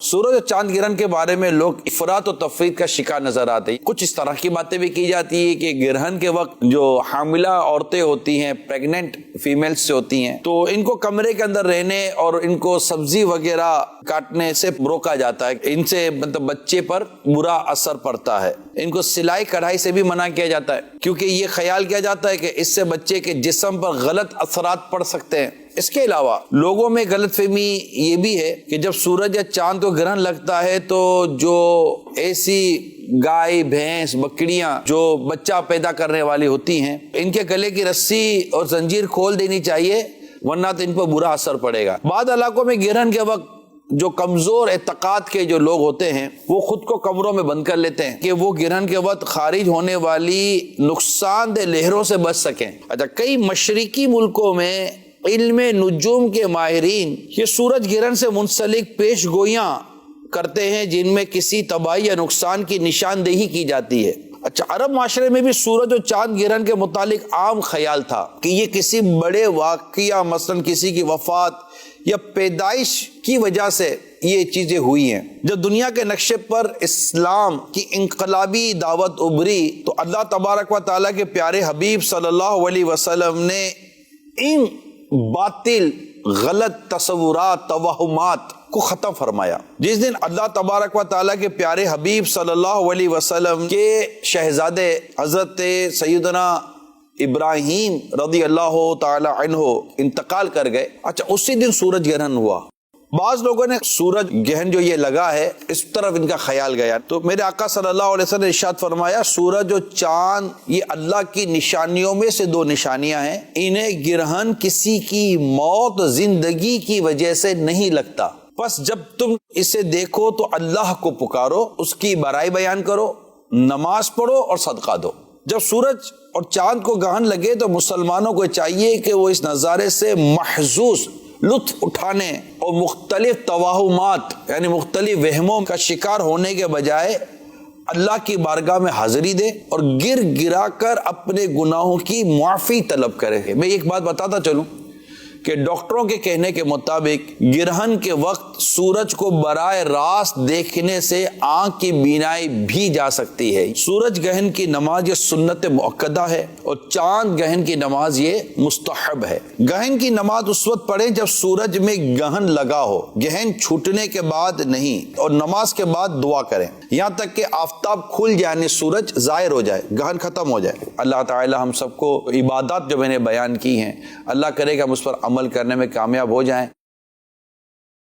سورج اور چاند گرہن کے بارے میں لوگ افراط و تفریط کا شکار نظر آتے ہیں۔ کچھ اس طرح کی باتیں بھی کی جاتی ہے کہ گرہن کے وقت جو حاملہ عورتیں ہوتی ہیں، پریگننٹ فیمیلز سے ہوتی ہیں، تو ان کو کمرے کے اندر رہنے اور ان کو سبزی وغیرہ کاٹنے سے روکا جاتا ہے، ان سے مطلب بچے پر برا اثر پڑتا ہے۔ ان کو سلائی کڑھائی سے بھی منع کیا جاتا ہے، کیونکہ یہ خیال کیا جاتا ہے کہ اس سے بچے کے جسم پر غلط اثرات پڑ سکتے ہیں۔ اس کے علاوہ لوگوں میں غلط فہمی یہ بھی ہے کہ جب سورج یا چاند کو گرہن لگتا ہے تو جو ایسی گائے، بھینس، بکریاں جو بچہ پیدا کرنے والی ہوتی ہیں، ان کے گلے کی رسی اور زنجیر کھول دینی چاہیے، ورنہ تو ان پر برا اثر پڑے گا۔ بعض علاقوں میں گرہن کے وقت جو کمزور اعتقاد کے جو لوگ ہوتے ہیں وہ خود کو کمروں میں بند کر لیتے ہیں کہ وہ گرہن کے وقت خارج ہونے والی نقصان دہ لہروں سے بچ سکیں۔ اچھا، کئی مشرقی ملکوں میں علم نجوم کے ماہرین یہ سورج گرہن سے منسلک پیش گوئیاں کرتے ہیں جن میں کسی تباہی یا نقصان کی نشاندہی کی جاتی ہے۔ اچھا، عرب معاشرے میں بھی سورج اور چاند گرہن کے متعلق عام خیال تھا کہ یہ کسی بڑے واقعہ، مثلا کسی کی وفات یا پیدائش کی وجہ سے یہ چیزیں ہوئی ہیں۔ جب دنیا کے نقشے پر اسلام کی انقلابی دعوت ابھری تو اللہ تبارک و تعالیٰ کے پیارے حبیب صلی اللہ علیہ وسلم نے ان باطل، غلط تصورات، توہمات کو ختم فرمایا۔ جس دن اللہ تبارک و تعالیٰ کے پیارے حبیب صلی اللہ علیہ وسلم کے شہزادے حضرت سیدنا ابراہیم رضی اللہ تعالی عنہ انتقال کر گئے، اچھا اسی دن سورج گرہن ہوا۔ بعض لوگوں نے سورج گرہن جو یہ لگا ہے اس طرف ان کا خیال گیا، تو میرے آقا صلی اللہ علیہ وسلم نے ارشاد فرمایا سورج اور چاند یہ اللہ کی نشانیوں میں سے دو نشانیاں ہیں، انہیں گرہن کسی کی موت زندگی کی وجہ سے نہیں لگتا، بس جب تم اسے دیکھو تو اللہ کو پکارو، اس کی بڑائی بیان کرو، نماز پڑھو اور صدقہ دو۔ جب سورج اور چاند کو گرہن لگے تو مسلمانوں کو چاہیے کہ وہ اس نظارے سے محظوظ لطف اٹھانے اور مختلف توہمات یعنی مختلف وہموں کا شکار ہونے کے بجائے اللہ کی بارگاہ میں حاضری دے اور گر گرا کر اپنے گناہوں کی معافی طلب کرے۔ میں ایک بات بتاتا چلوں کہ ڈاکٹروں کے کہنے کے مطابق گرہن کے وقت سورج کو براہ راست دیکھنے سے آنکھ کی بینائی بھی جا سکتی ہے۔ سورج گرہن کی نماز یہ سنت مؤکدہ ہے اور چاند گرہن کی نماز یہ مستحب ہے۔ گرہن کی نماز اس وقت پڑھیں جب سورج میں گرہن لگا ہو، گرہن چھوٹنے کے بعد نہیں، اور نماز کے بعد دعا کریں یہاں تک کہ آفتاب کھل جائے، یعنی سورج ظاہر ہو جائے، گرہن ختم ہو جائے۔ اللہ تعالی ہم سب کو عبادات جو میں نے بیان کی ہیں، اللہ کرے کہ ہم اس پر عمل کرنے میں کامیاب ہو جائیں۔